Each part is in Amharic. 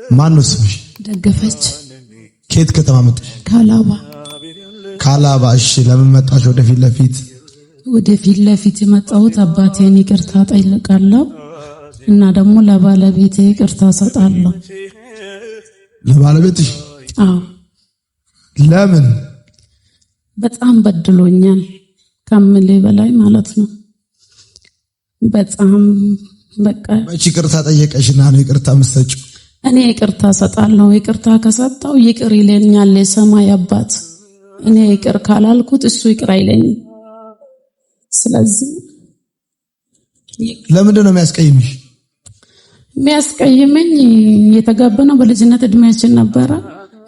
ማን ነው ስምሽ? ደገፈች። ከየት ከተማ መጣሽ? ካላባ። እሺ ለምን መጣሽ ወደፊት ለፊት? ወደፊት ለፊት የመጣሁት አባቴን ይቅርታ ጠይቃለሁ እና ደግሞ ለባለቤቴ ይቅርታ ሰጣለሁ። ለባለቤትሽ? አዎ። ለምን? በጣም በድሎኛል ከምልህ በላይ ማለት ነው። በጣም በቃ መቼ ይቅርታ ጠየቀሽና ነው ይቅርታ መስጠችው? እኔ ይቅርታ ሰጣለሁ። ይቅርታ ከሰጣው ይቅር ይለኛል የሰማይ አባት። እኔ ይቅር ካላልኩት እሱ ይቅር አይለኝም። ስለዚህ ለምንድን ነው የሚያስቀይምሽ? የሚያስቀይመኝ የተጋባነው በልጅነት እድሜያችን ነበረ።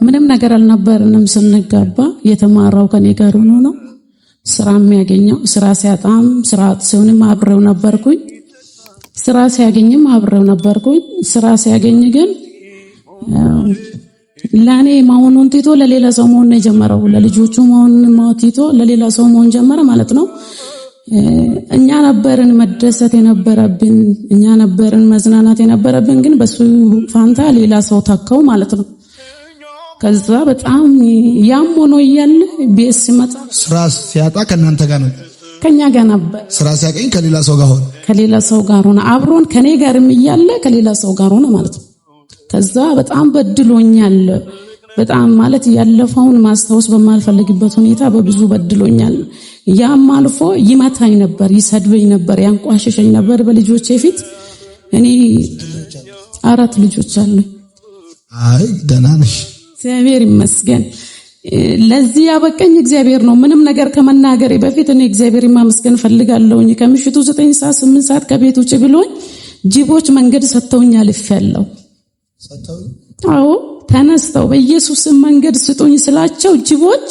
ምንም ነገር አልነበርንም ስንጋባ። የተማራው ከኔ ጋር ሆኖ ነው ስራ የሚያገኘው። ስራ ሲያጣም ስራ ሲሆንም አብሬው ነበርኩኝ። ስራ ሲያገኝም አብሬው ነበርኩኝ። ስራ ሲያገኝ ግን ለኔ መሆኑን ትቶ ለሌላ ሰው መሆን ነው የጀመረው። ለልጆቹ መሆን ትቶ ለሌላ ሰው መሆን ጀመረ ማለት ነው። እኛ ነበርን መደሰት የነበረብን፣ እኛ ነበርን መዝናናት የነበረብን፣ ግን በሱ ፋንታ ሌላ ሰው ተካው ማለት ነው። ከዛ በጣም ያም ሆኖ እያለ ቤት ሲመጣ ስራ ሲያጣ ከናንተ ጋር ነው? ከኛ ጋር ነበር። ስራ ሲያገኝ ከሌላ ሰው ጋር ሆነ? ከሌላ ሰው ጋር ሆነ። አብሮን ከኔ ጋርም እያለ ከሌላ ሰው ጋር ሆነ ማለት ነው። ከዛ በጣም በድሎኛል። በጣም ማለት ያለፈውን ማስታወስ በማልፈልግበት ሁኔታ በብዙ በድሎኛል። ያም አልፎ ይመታኝ ነበር፣ ይሰድበኝ ነበር፣ ያንቋሽሸኝ ነበር በልጆቼ ፊት። እኔ 4 ልጆች አሉኝ። አይ ደህና ነሽ? እግዚአብሔር ይመስገን። ለዚህ ያበቀኝ እግዚአብሔር ነው። ምንም ነገር ከመናገሬ በፊት እኔ እግዚአብሔር ማመስገን ፈልጋለሁኝ። ከምሽቱ 9 ሰዓት 8 ሰዓት ከቤት ውጭ ብሎኝ ጅቦች መንገድ ሰጥተውኛል። ይፈያለው አዎ ተነስተው በኢየሱስ መንገድ ስጡኝ ስላቸው ጅቦች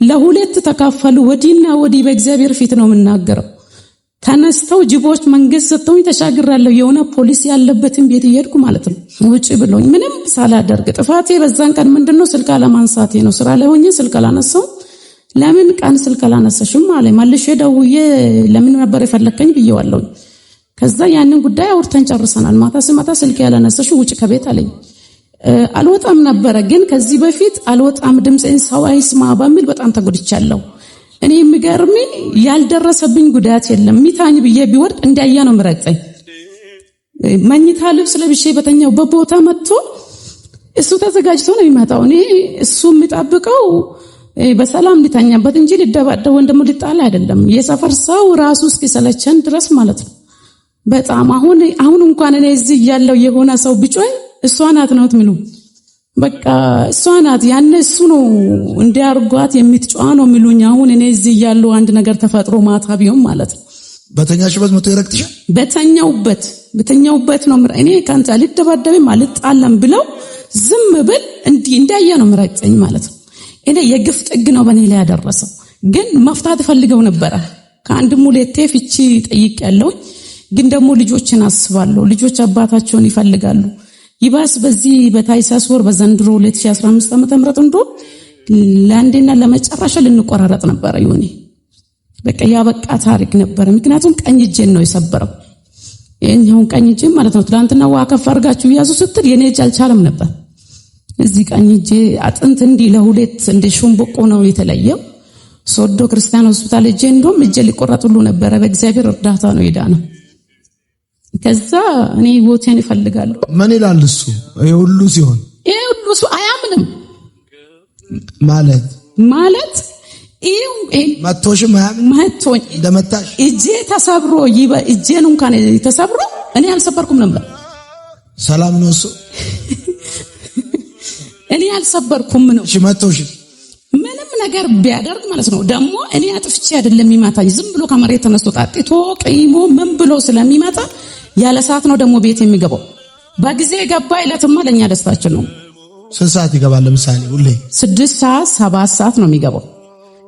ለሁለት ተካፈሉ። ወዲና ወዲ በእግዚአብሔር ፊት ነው የምናገረው። ተነስተው ጅቦች መንገድ ሰጥተውኝ ተሻግራለሁ። የሆነ ፖሊስ ያለበትን ቤት እየሄድኩ ማለት ነው ውጪ ብሎኝ ምንም ሳላደርግ። ጥፋቴ በዛን ቀን ምንድነው? ስልክ አለማንሳቴ ነው። ስራ ላይ ሆኜ ስልክ አላነሳው። ለምን ቀን ስልክ አላነሳሽም አለኝ። መልሼ ደውዬ ለምን ነበር የፈለከኝ ብዬዋለሁ። ከዛ ያንን ጉዳይ አውርተን ጨርሰናል። ማታ ስመጣ ስልክ ያላነሳሽ ውጪ ከቤት አለኝ። አልወጣም ነበረ፣ ግን ከዚህ በፊት አልወጣም ድምጼን ሰው አይስማ በሚል በጣም ተጎድቻለሁ። እኔ የሚገርመኝ ያልደረሰብኝ ጉዳት የለም። ሚታኝ ብዬ ቢወርድ እንዳያ ነው ምረጠኝ። መኝታ ልብስ ለብሼ በተኛው በቦታ መጥቶ እሱ ተዘጋጅቶ ነው የሚመጣው። እኔ እሱ የሚጠብቀው በሰላም ሊተኛበት እንጂ ሊደባደብ ወንድሙ ሊጣል አይደለም። የሰፈር ሰው ራሱ እስኪሰለቸን ድረስ ማለት ነው። በጣም አሁን እንኳን እኔ እዚህ ያለው የሆነ ሰው ብጮይ እሷ ናት ነው ትምሉ። በቃ እሷ ናት ያነ እሱ ነው እንዲያርጓት የምትጫዋ ነው የሚሉኝ። አሁን እኔ እዚህ ያለው አንድ ነገር ተፈጥሮ ማታ ቢሆን ማለት ነው በተኛሽበት መቶ ይረክትሻል። በተኛውበት ነው እኔ ካንተ አልደባደብም አልጣለም ብለው ዝም ብል እንዳያ ነው ምረጨኝ ማለት ነው። እኔ የግፍ ጥግ ነው በኔ ላይ ያደረሰው። ግን መፍታት ፈልገው ነበረ። ከአንድም ሁለቴ ፍቺ ጠይቄያለሁ። ግን ደግሞ ልጆችን አስባለሁ። ልጆች አባታቸውን ይፈልጋሉ። ይባስ በዚህ በታይሳስ ወር በዘንድሮ 2015 ዓ.ም እንዶ ለአንዴና ለመጨረሻ ልንቆራረጥ ነበር። ይሁን በቃ ያበቃ ታሪክ ነበር። ምክንያቱም ቀኝ እጄን ነው የሰበረው። የኛውን ቀኝ እጄ ማለት ነው። ትላንትና ዋከፍ አድርጋችሁ ያዙ ስትል የኔ እጅ አልቻለም ነበር። እዚህ ቀኝ እጄ አጥንት እንዲህ ለሁለት እንደ ሹምብቆ ነው የተለየው። ሶዶ ክርስቲያን ሆስፒታል እጄ እንደውም እጄ ሊቆረጥ ሁሉ ነበረ። በእግዚአብሔር እርዳታ ነው የዳነው። ከዛ እኔ ቦቴን ይፈልጋሉ። ምን ይላል እሱ? ሁሉ ሲሆን እሱ አያምንም ማለት መቶሽም መቶኝ እንደመታሽ እጄ ተሰብሮ እጄን እንኳን ተሰብሮ እኔ አልሰበርኩም ነበር። ሰላም ነው እሱ። እኔ አልሰበርኩም ነው። እሺ መቶሽ ምንም ነገር ቢያደርግ ማለት ነው። ደግሞ እኔ አጥፍቼ አይደለም የሚመታኝ። ዝም ብሎ ከመሬት ተነስቶ ጣጥቶ ቀይሞ ምን ብሎ ስለሚመጣ ያለ ሰዓት ነው ደግሞ ቤት የሚገባው። በጊዜ ገባ ይለትማ ለኛ ደስታችን ነው። ስንት ሰዓት ይገባል? ለምሳሌ ሁሌ 6 ሰዓት 7 ሰዓት ነው የሚገባው።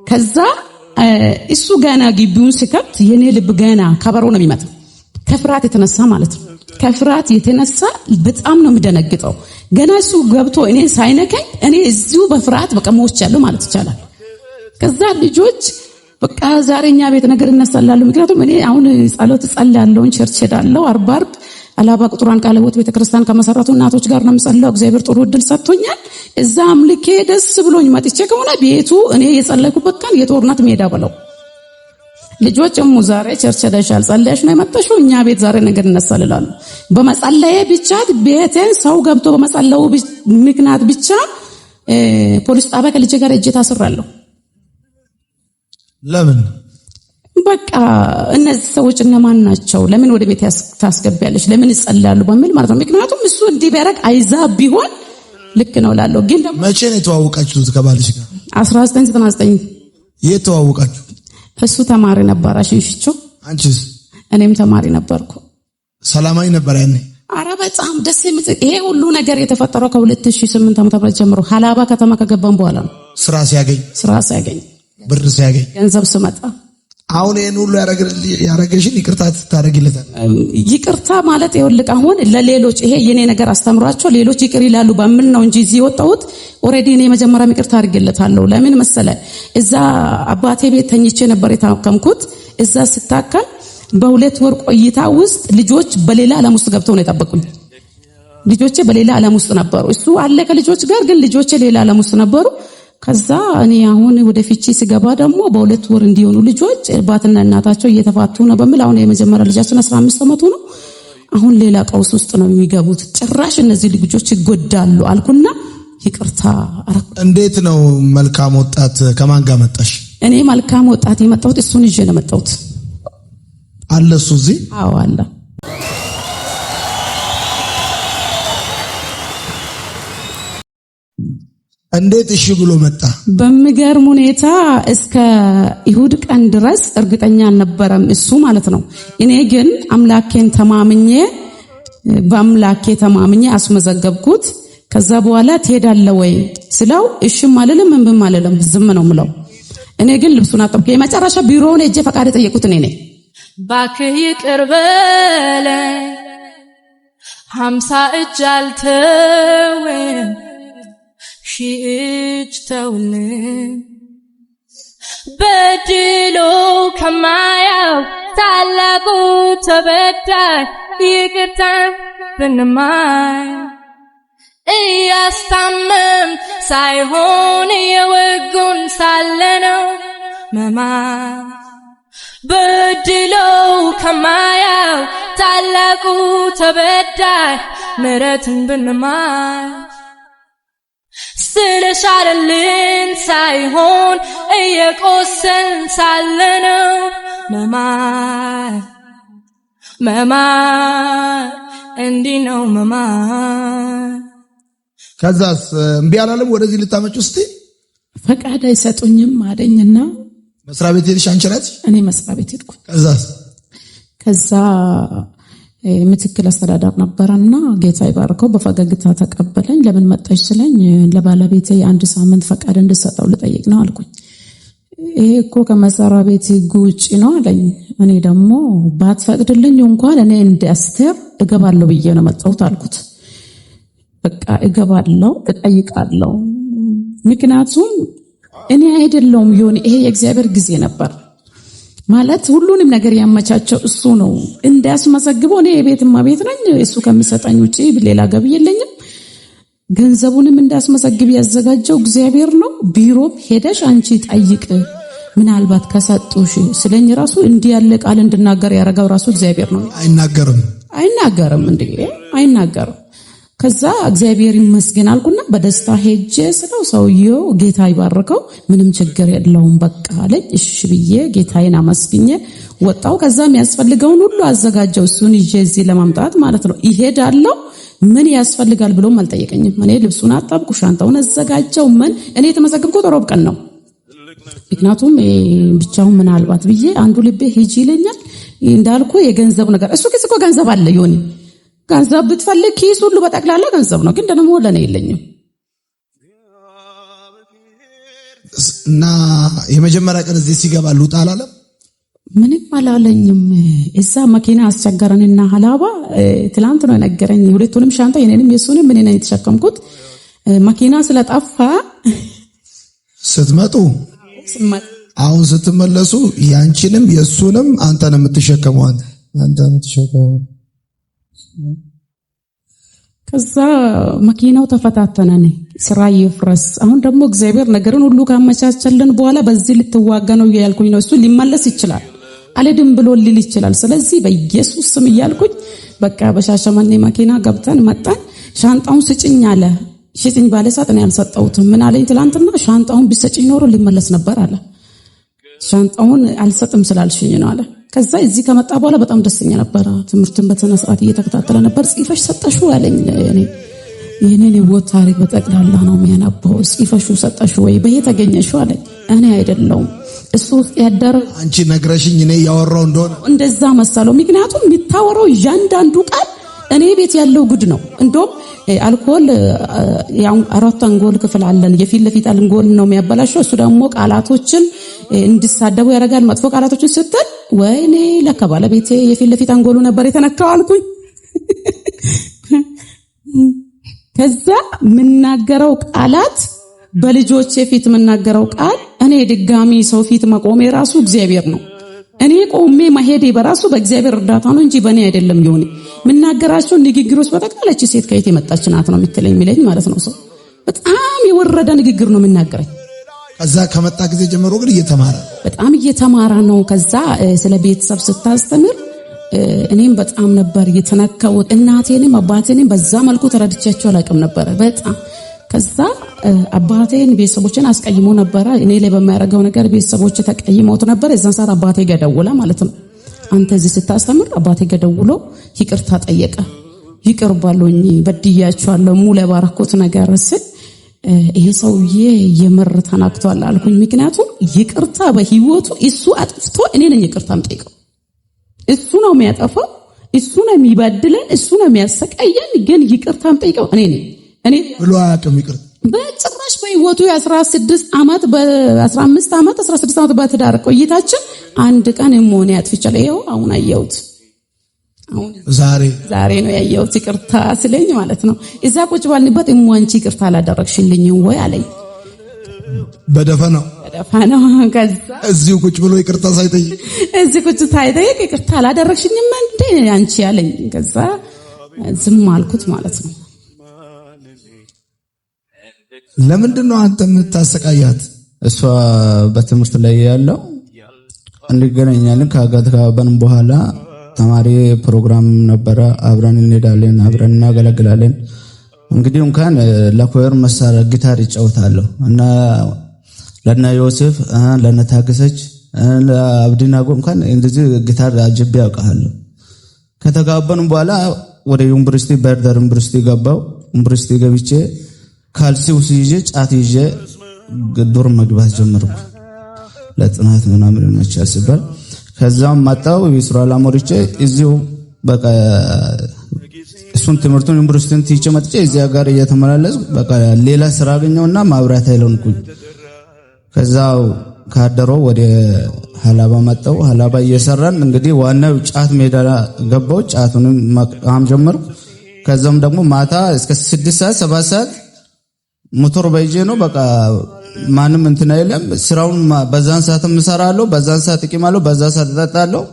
ከዛ እሱ ገና ግቢውን ሲከፍት የኔ ልብ ገና ከበሮ ነው የሚመጣው። ከፍርሃት የተነሳ ማለት ነው። ከፍርሃት የተነሳ በጣም ነው የሚደነግጠው። ገና እሱ ገብቶ እኔ ሳይነከኝ እኔ እዚሁ በፍርሃት በቃ ሞቻለሁ ማለት ይቻላል። ከዛ ልጆች በቃ ዛሬኛ ቤት ነገር እናሳላለሁ። ምክንያቱም እኔ አሁን ጸሎት ጸልያለሁ፣ ቸርች ሄዳለሁ። አርብ ሀላባ ቁጥሯን ቃለ ሕይወት ቤተክርስቲያን ከመሰረቱ እናቶች ጋር ነው የምጸልየው። እግዚአብሔር ጥሩ እድል ሰጥቶኛል። እዛ አምልኬ ደስ ብሎኝ መጥቼ ከሆነ ቤቱ እኔ የጸለይኩበት ቀን የጦርነት ሜዳ ብለው ልጆች ዛሬ ቸርች ሄደሻል ጸለያሽ ነው የመጣሽው እኛ ቤት ዛሬ ነገር እነሳልላሉ። በመጸለዬ ብቻ ቤቴን ሰው ገብቶ በመጸለዩ ምክንያት ብቻ ፖሊስ ጣቢያ ከልጄ ጋር እጄ ታስራለሁ። ለምን? በቃ እነዚህ ሰዎች እነማን ናቸው? ለምን ወደ ቤት ታስገቢያለሽ? ለምን ይጸልያሉ? በሚል ማለት ነው። ምክንያቱም እሱ እንዲህ ቢያረግ አይዛብ ቢሆን ልክ ነው ላለው። ግን ደግሞ መቼ ነው የተዋወቃችሁት ከባልሽ ጋር? 1999 የት ተዋወቃችሁ? እሱ ተማሪ ነበር ሽንሽቾ። አንቺስ? እኔም ተማሪ ነበርኩ። ሰላማዊ ነበር ያኔ? አረ በጣም ደስ የሚል። ይሄ ሁሉ ነገር የተፈጠረው ከ2008 ዓ.ም ጀምሮ ሀላባ ከተማ ከገባን በኋላ ነው። ስራ ሲያገኝ ብር ሲያገኝ ገንዘብ ስመጣ አሁን ይሄን ሁሉ ያረገሽን ይቅርታ ታደርጊለታል? ይቅርታ ማለት ይኸውልህ አሁን ለሌሎች ይሄ የኔ ነገር አስተምሯቸው ሌሎች ይቅር ይላሉ በምን ነው እንጂ እዚህ ወጣሁት ኦሬዲ እኔ መጀመሪያ ይቅርታ አድርጌለታለሁ። ለምን መሰለ እዛ አባቴ ቤት ተኝቼ ነበር የታከምኩት። እዛ ስታከም በሁለት ወር ቆይታ ውስጥ ልጆች በሌላ ዓለም ውስጥ ገብተው ነው የጠበቁኝ። ልጆቼ በሌላ ዓለም ውስጥ ነበሩ። እሱ አለ ከልጆች ጋር ግን ልጆቼ ሌላ ዓለም ውስጥ ነበሩ። ከዛ እኔ አሁን ወደ ፍቺ ስገባ ደግሞ በሁለት ወር እንዲሆኑ ልጆች አባትና እናታቸው እየተፋቱ ነው በሚል አሁን የመጀመሪያ ልጃችን 15 ዓመቱ ነው። አሁን ሌላ ቀውስ ውስጥ ነው የሚገቡት። ጭራሽ እነዚህ ልጆች ይጎዳሉ አልኩና ይቅርታ አረኩ። እንዴት ነው መልካም ወጣት ከማን ጋር መጣሽ? እኔ መልካም ወጣት የመጣሁት እሱን ይዤ ነው የመጣሁት። አለ እሱ እዚህ? አዎ አለ። እንዴት እሺ ብሎ መጣ? በሚገርም ሁኔታ እስከ ይሁድ ቀን ድረስ እርግጠኛ አልነበረም እሱ ማለት ነው። እኔ ግን በአምላኬ ተማምኜ አስመዘገብኩት። ከዛ በኋላ ትሄዳለህ ወይ ስለው እሺም አልልም እምብም አልልም ዝም ነው ምለው። እኔ ግን ልብሱን አጠብኩ። የመጨረሻ ቢሮውን እጄ ፈቃድ የጠየቁት እኔ ነኝ። ባክህ ይቅር በለኝ 50 እጅ አልተውም ሺህ እጅ ተውልኝ በድሎ ከማያው ታላቁ ተበዳይ ይቅርታ ብንማይ እያስታመም ሳይሆን የወጉን ሳለነው መማር በድሎ ከማያው ታላቁ ተበዳይ ምሕረትን ብንማይ ስለሻረልን ሳይሆን እየቆሰልን ሳለነው መማር እንዲህ ነው መማር። ከዛስ እምቢ አላለም? ወደዚህ ልታመጪው እስቲ ፈቃድ አይሰጡኝም አለኝና መስሪያ ቤት ሄድሽ አንቺ ራስሽ? እኔ መስሪያ ቤት ሄድኩ። ከዛ ምትክል አስተዳዳር ነበርና ጌታ ይባርከው በፈገግታ ተቀበለኝ። ለምን መጣሽ ስለኝ ለባለቤቴ የአንድ ሳምንት ፈቃድ እንድሰጠው ልጠይቅ ነው አልኩኝ። ይሄ እኮ ከመስሪያ ቤት ሕግ ውጪ ነው አለኝ። እኔ ደግሞ ባትፈቅድልኝ እንኳን እኔ እንደ አስቴር እገባለሁ ብዬ ነው መጣሁት አልኩት። በቃ እገባለሁ እጠይቃለሁ። ምክንያቱም እኔ አይደለሁም ይሄ የእግዚአብሔር ጊዜ ነበር ማለት ሁሉንም ነገር ያመቻቸው እሱ ነው። እንዳስመሰግበው እኔ የቤትማ ቤት ነኝ። እሱ ከሚሰጠኝ ውጪ ሌላ ገቢ የለኝም። ገንዘቡንም እንዳስመሰግብ ያዘጋጀው እግዚአብሔር ነው። ቢሮም ሄደሽ አንቺ ጠይቅ ምናልባት ከሰጡሽ ስለኝ ራሱ እንዲህ ያለ ቃል እንድናገር ያረጋው ራሱ እግዚአብሔር ነው። አይናገርም እንዴ? አይናገርም። ከዛ እግዚአብሔር ይመስገን አልኩና በደስታ ሄጄ ስለው ሰውየው ጌታ ይባርከው ምንም ችግር የለውም በቃ አለኝ። እሺ ብዬ ጌታዬን አመስግኜ ወጣው። ከዛ የሚያስፈልገውን ሁሉ አዘጋጀው እሱን ይዤ እዚህ ለማምጣት ማለት ነው። ይሄዳለው ምን ያስፈልጋል ብሎም አልጠየቀኝም። እኔ ልብሱን አጣብኩ፣ ሻንጣውን አዘጋጀው። እኔ የተመዘገብኩት ሮብ ቀን ነው። ምክንያቱም ብቻውን ምናልባት ብዬ አንዱ ልቤ ሂጂ ይለኛል። እንዳልኩ የገንዘብ ነገር እሱ እኮ ገንዘብ አለ ይሆን ገንዘብ ብትፈልግ ኪስ ሁሉ በጠቅላላ ገንዘብ ነው። ግን ደግሞ ለኔ የለኝም። እና የመጀመሪያ ቀን እዚህ ሲገባ ልውጣ አላለም? ምንም አላለኝም። እዛ መኪና አስቸገረንና ሀላባ ትላንት ነው የነገረኝ። ሁለቱንም ሻንጣ የኔንም የሱንም ምን ነኝ የተሸከምኩት። መኪና ስለጠፋ ስትመጡ አሁን ስትመለሱ ያንቺንም የሱንም አንተ ነው የምትሸከመው። ከዛ መኪናው ተፈታተነን፣ ስራ ይፍረስ። አሁን ደግሞ እግዚአብሔር ነገርን ሁሉ ካመቻቸልን በኋላ በዚህ ልትዋጋ ነው እያልኩኝ ነው። እሱ ሊመለስ ይችላል፣ አልሄድም ብሎ ሊል ይችላል። ስለዚህ በኢየሱስ ስም እያልኩኝ በቃ በሻሸመኔ መኪና ገብተን መጣን። ሻንጣውን ስጭኝ አለ። ሽጭኝ ባለ ሰዓት ነው ያልሰጠሁትም። ምን አለኝ ትላንትና፣ ሻንጣውን ቢሰጭኝ ኖሮ ሊመለስ ነበር አለ። ሻንጣውን አልሰጥም ስላልሽኝ ነው አለ። ከዛ እዚህ ከመጣ በኋላ በጣም ደስተኛ ነበር። ትምህርትን በስነ ስርዓት እየተከታተለ ነበር። ጽፈሽ ሰጠሽው አለኝ። እኔ የኔን ህይወት ታሪክ በጠቅላላ ነው የሚያነበው። ጽፈሹ ሰጠሽ ወይ በየት ተገኘሽው አለኝ። እኔ አይደለሁም እሱ ውስጥ ያደረ አንቺ ነግረሽኝ እኔ ያወራው እንደሆነ እንደዛ መሰለው። ምክንያቱም የሚታወራው እያንዳንዱ ቃል እኔ ቤት ያለው ጉድ ነው። እንደውም አልኮል ያው አራት አንጎል ክፍል አለን። የፊት ለፊት አንጎል ነው የሚያበላሸው። እሱ ደግሞ ቃላቶችን እንዲሳደቡ ያደርጋል። መጥፎ ቃላቶችን ስትል ወይኔ ለካ ባለቤቴ የፊት ለፊት አንጎሉ ነበር የተነካው አልኩኝ። ከዛ የምናገረው ቃላት በልጆቼ ፊት የምናገረው ቃል እኔ ድጋሚ ሰው ፊት መቆሜ ራሱ እግዚአብሔር ነው። እኔ ቆሜ መሄዴ በራሱ በእግዚአብሔር እርዳታ ነው እንጂ በእኔ አይደለም። ይሁን የምናገራቸው ንግግሮች በጠቅላላ ሴት ከየት የመጣች ናት ነው የምትለኝ የሚለኝ ማለት ነው። ሰው በጣም የወረደ ንግግር ነው የምናገረኝ። ከዛ ከመጣ ጊዜ ጀምሮ ግን በጣም እየተማረ ነው። ከዛ ስለ ቤተሰብ ስታስተምር እኔም በጣም ነበር የተነካው። እናቴንም አባቴንም በዛ መልኩ ተረድቻቸው አላውቅም ነበር በጣም። ከዛ አባቴን ቤተሰቦችን አስቀይሞ ነበር። እኔ ላይ በማያደርገው ነገር ቤተሰቦች ተቀይመውት ነበር። የዛን ሰዓት አባቴ ገደውላ ማለት ነው። አንተ እዚህ ስታስተምር አባቴ ገደውሎ ይቅርታ ጠየቀ። ይቅር ባሉኝ በድያቸዋለሁ ሙለ ባረኮት ነገር ስል ይሄ ሰውዬ የምር ተናክቷል አልኩኝ። ምክንያቱም ይቅርታ በህይወቱ እሱ አጥፍቶ እኔ ነኝ ይቅርታ የምጠይቀው። እሱ ነው የሚያጠፋው፣ እሱ ነው የሚበድለን፣ እሱ ነው የሚያሰቃየን። ግን ይቅርታ የምጠይቀው እኔ ብሎ አያውቅም ይቅርታ በጭራሽ። በህይወቱ የ16 ዓመት በ15 ዓመት 16 ዓመት በትዳር ቆይታችን አንድ ቀን እሞኔ አጥፍቻለሁ። ይኸው አሁን አየሁት። አሁን ዛሬ ነው ያየሁት ይቅርታ ስለኝ ማለት ነው። እዛ ቁጭ ባልንበት አንቺ ይቅርታ አላደረግሽልኝ ወይ አለኝ። በደፈናው ከዛ እዚሁ ቁጭ ብሎ ይቅርታ ሳይጠይቅ ይቅርታ አላደረግሽኝም እንዴ አንቺ አለኝ። ከዛ ዝም አልኩት ማለት ነው። ለምንድን ነው አንተ የምታሰቃያት? እሷ በትምህርት ላይ ያለው እንገናኛለን። ከጋባን በኋላ ተማሪ ፕሮግራም ነበረ። አብረን እንሄዳለን፣ አብረን እናገለግላለን። እንግዲህ እንኳን ለኮየር መሳሪያ ጊታር ይጫወታለሁ እና ለና ዮሴፍ ለና ታገሰች ለአብዲናጎ እንኳን እንደዚህ ጊታር አጅቤ ያውቃለሁ። ከተጋባን በኋላ ወደ ዩኒቨርሲቲ በርደር ዩኒቨርሲቲ ገባው። ዩኒቨርሲቲ ገብቼ ካልሲው ይዤ ጫት ይዤ ዶርም መግባት ጀመርኩ። ለጥናት ምናምን መቻል ሲባል ከዛም መጣው ይስራ ላሞሪቼ እዚሁ በቃ እሱን ትምህርቱን ዩኒቨርሲቲን ትይቼ መጥቼ እዚያ ጋር እየተመላለስኩ በቃ ሌላ ስራ አገኘውና ማብራት አይለንኩኝ። ከዛው ካደሮ ወደ ሐላባ መጣው። ሐላባ እየሰራን እንግዲህ ዋናው ጫት ሜዳ ገባው። ጫቱንም ማም ጀመርኩ። ከዛም ደግሞ ማታ እስከ 6 ሰዓት 7 ሰዓት ሞተር ባይጄ ነው በቃ ማንም እንትን አይለም። ስራውን በዛን ሰዓት ምሰራለሁ፣ በዛን ሰዓት እቂማለሁ፣ በዛ ሰዓት እጠጣለሁ።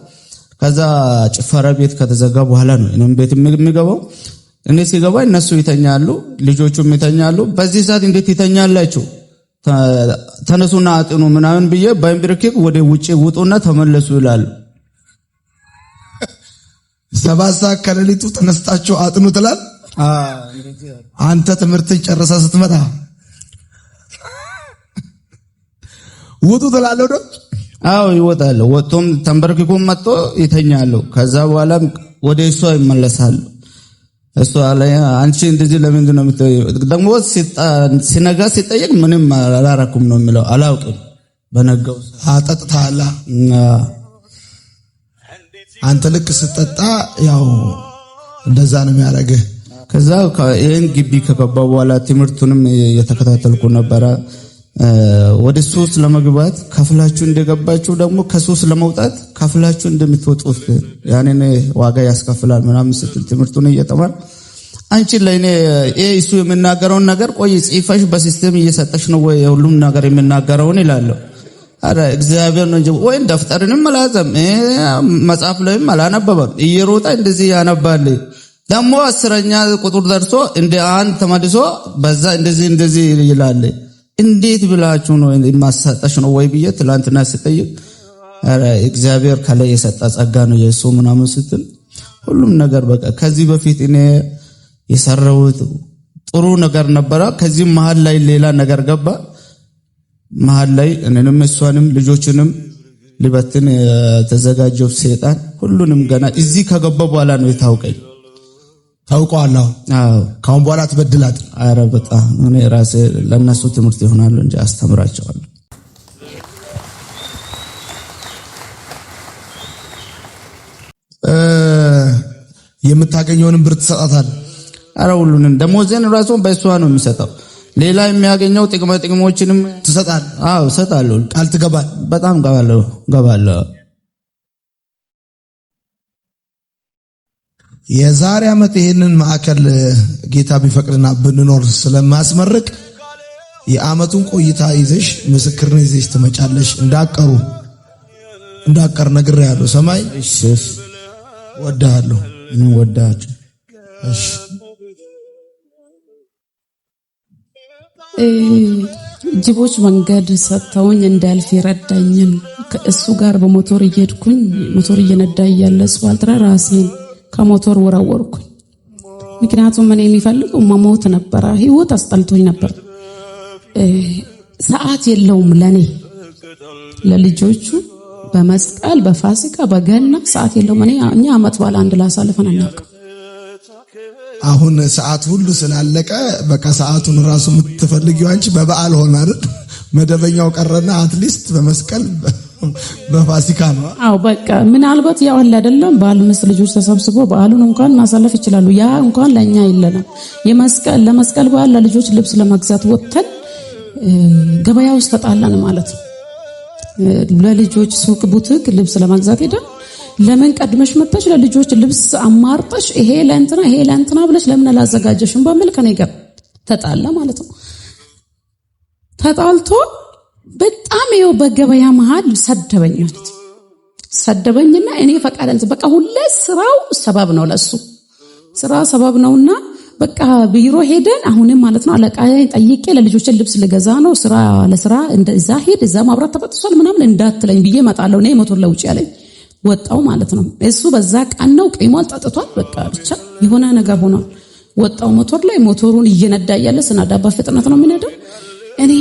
ከዛ ጭፈራ ቤት ከተዘጋ በኋላ ነው እኔም ቤት የሚገባው። እኔ ሲገባ እነሱ ይተኛሉ፣ ልጆቹም ይተኛሉ። በዚህ ሰዓት እንዴት ይተኛላችሁ? ተነሱና አጥኑ ምናምን ብዬ ባይምብርኪክ ወደ ውጪ ውጡና ተመለሱ ይላሉ። 7 ሰዓት ከሌሊቱ ተነስታችሁ አጥኑ ትላል። አንተ ትምህርትን ጨርሰ ስትመጣ ውጡ ትላለህ ነው? አዎ ይወጣሉ። ወጥቶም ተንበርክኮም መጥቶ ይተኛሉ። ከዛ በኋላ ወደ እሷ ይመለሳሉ። እሷ ላይ አንቺ እንደዚህ ለምንድን ነው ደግሞ ሲነጋ ሲጠየቅ ምንም አላረኩም ነው የሚለው። አላውቅም በነጋው አጠጥታላ አንተ ልክ ስትጠጣ ያው እንደዛ ነው የሚያደርግህ። ከዛ ይሄን ግቢ ከገባ በኋላ ትምህርቱንም የተከታተልኩ ነበረ። ወደ ሱስ ለመግባት ከፍላችሁ እንደገባችሁ ደግሞ ከሱስ ለመውጣት ከፍላችሁ እንደምትወጡት ያኔ ዋጋ ያስከፍላል ምናምን ስትል ትምህርቱን እየተማር አንቺ ለኔ እሱ የሚናገረውን ነገር ቆይ ጽፈሽ በሲስተም እየሰጠሽ ነው ወይ ሁሉም ነገር የሚናገረውን ይላል። አረ እግዚአብሔር ነው እንጂ ወይ ደፍተርንም አላዘም መጽሐፍ ላይም አላነበበም። እየሮጣ እንደዚህ ያነባል። ደግሞ 10ኛ ቁጥር ደርሶ እንደ አንድ ተመልሶ በዛ እንደዚህ ይላል። እንዴት ብላችሁ ነው የማሰጠሽ ነው ወይ ብዬ ትላንትና ስጠይቅ አረ እግዚአብሔር ከላይ የሰጠ ጸጋ ነው የሱ ምናምን ስትል ሁሉም ነገር በቃ ከዚህ በፊት እኔ የሰራሁት ጥሩ ነገር ነበረ። ከዚህ መሃል ላይ ሌላ ነገር ገባ። መሃል ላይ እኔንም እሷንም ልጆችንም ሊበትን ተዘጋጀው ሰይጣን ሁሉንም ገና እዚህ ከገባ በኋላ ነው የታወቀኝ። ታውቀዋለሁ። አዎ ካሁን በኋላ ትበድላት። አረ በጣም እኔ ራሴ ለነሱ ትምህርት ይሆናል እንጂ አስተምራቸዋለሁ። የምታገኘውን ብር ትሰጣታል። አረ ሁሉንም ደሞዜን ራሱ በእሷ ነው የሚሰጠው። ሌላ የሚያገኘው ጥቅሞችንም ትሰጣል። አዎ እሰጣለሁ። ቃል ትገባል። በጣም ገባለሁ። የዛሬ ዓመት ይሄንን ማዕከል ጌታ ቢፈቅድና ብንኖር ስለማስመርቅ የዓመቱን ቆይታ ይዘሽ ምስክርነት ይዘሽ ትመጫለሽ። እንዳቀር ነግሬያለሁ። ሰማይ እሺ ወዳለሁ። እኔ ወዳችሁ እሺ ጅቦች መንገድ ሰጥተውኝ እንዳልፍ ይረዳኝን ከእሱ ጋር በሞተር እየሄድኩኝ ሞተር እየነዳ እያለ አስፋልት ራሴን ከሞተር ወረወርኩኝ። ምክንያቱም እኔ የሚፈልገው መሞት ነበር። ህይወት አስጠልቶኝ ነበር። ሰዓት የለውም ለኔ ለልጆቹ በመስቀል በፋሲካ በገና ሰዓት የለውም። እኛ ዓመት በዓል አንድ ላሳልፈን አናውቅም። አሁን ሰዓት ሁሉ ስላለቀ በቃ ሰዓቱን ራሱ የምትፈልጊው አንቺ በበዓል ሆነ አይደል? መደበኛው ቀረና አትሊስት በመስቀል በፋሲካ ነው። አዎ በቃ ምናልባት ያው አለ አይደለም ባል ምስ ልጆች ተሰብስቦ በዓሉን እንኳን ማሳለፍ ይችላሉ። ያ እንኳን ለኛ የለንም። ለመስቀል በዓል ለልጆች ልብስ ለመግዛት ወጥተን ገበያ ውስጥ ተጣላን ማለት ነው። ለልጆች ሱቅ ቡቲክ ልብስ ለመግዛት ሄደን ለምን ቀድመሽ መጣሽ ለልጆች ልብስ አማርጠሽ ይሄ ለእንትና ብለሽ ለምን አላዘጋጀሽም በሚል ከኔ ጋር ተጣላ ማለት ነው። ተጣልቶ በጣም ይኸው በገበያ መሃል ሰደበኝና እኔ ፈቃደንት በቃ ሁሌ ስራው ሰበብ ነው ለሱ ስራ ሰበብ ነውና በቃ ቢሮ ሄደን አሁንም ማለት ነው አለቃዬን ጠይቄ ለልጆች ልብስ ልገዛ ነው ለስራ እንደዛ ሄድ እዛ ማብራት ተበጥሷል ምናምን እንዳትለኝ ብዬ መጣለው ነው ሞተር ለውጭ ያለኝ ወጣው ማለት ነው። እሱ በዛ ቀን ነው ቂሟል ጠጥቷል። በቃ ብቻ የሆነ ነገር ሆኗል። ወጣው ሞተር ላይ ሞተሩን እየነዳ ያለ ስናዳ በፍጥነት ነው የሚነዳው። እኔ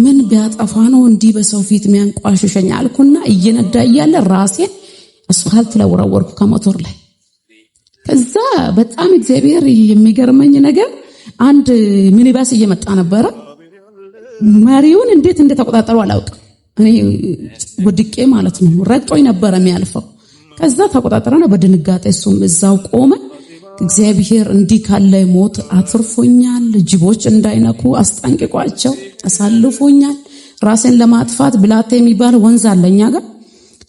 ምን ቢያጠፋ ነው እንዲህ በሰው ፊት የሚያንቋሽሸኝ አልኩና እየነዳ ያለ ራሴን አስፋልት ላይ ወረወርኩ ከሞተር ላይ። ከዛ በጣም እግዚአብሔር የሚገርመኝ ነገር አንድ ሚኒባስ እየመጣ ነበረ። መሪውን እንዴት እንደተቆጣጠሩ አላውቅም። እኔ ወድቄ ማለት ነው ረግጦኝ ነበር የሚያልፈው። ከዛ ተቆጣጠረና በድንጋጤ እሱም እዛው ቆመ። እግዚአብሔር እንዲህ ካለ ሞት አትርፎኛል። ጅቦች እንዳይነኩ አስጠንቅቋቸው አሳልፎኛል። ራሴን ለማጥፋት ብላቴ የሚባል ወንዝ አለኛ ጋር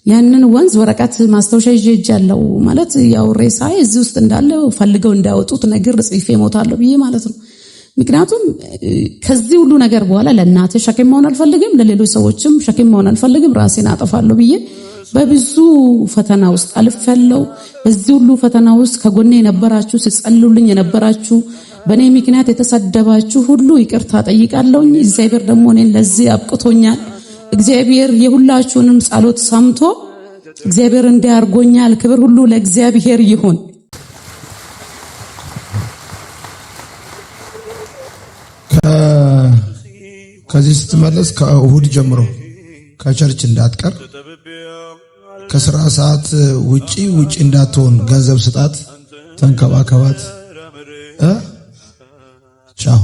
ያንን ወንዝ ወረቀት ማስታወሻ ይዤጃለሁ ማለት ያው ሬሳዬ እዚህ ውስጥ እንዳለ ፈልገው እንዳወጡት ነገር ጽፌ ሞታለሁ ብዬ ማለት ነው። ምክንያቱም ከዚህ ሁሉ ነገር በኋላ ለእናቴ ሸክም መሆን አልፈልግም፣ ለሌሎች ሰዎችም ሸክም መሆን አልፈልግም። ራሴን አጠፋለሁ ብዬ በብዙ ፈተና ውስጥ አልፌያለሁ። በዚህ ሁሉ ፈተና ውስጥ ከጎኔ የነበራችሁ ሲጸልዩልኝ የነበራችሁ በእኔ ምክንያት የተሰደባችሁ ሁሉ ይቅርታ ጠይቃለሁኝ። እግዚአብሔር ደግሞ እኔን ለዚህ አብቅቶኛል። እግዚአብሔር የሁላችሁንም ጸሎት ሰምቶ እግዚአብሔር እንዲያርጎኛል። ክብር ሁሉ ለእግዚአብሔር ይሁን። ከዚህ ስትመለስ ከእሁድ ጀምሮ ከቸርች እንዳትቀር፣ ከስራ ሰዓት ውጪ እንዳትሆን፣ ገንዘብ ስጣት፣ ተንከባከባት። ቻው።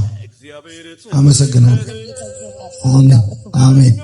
አመሰግናለሁ። አሜን።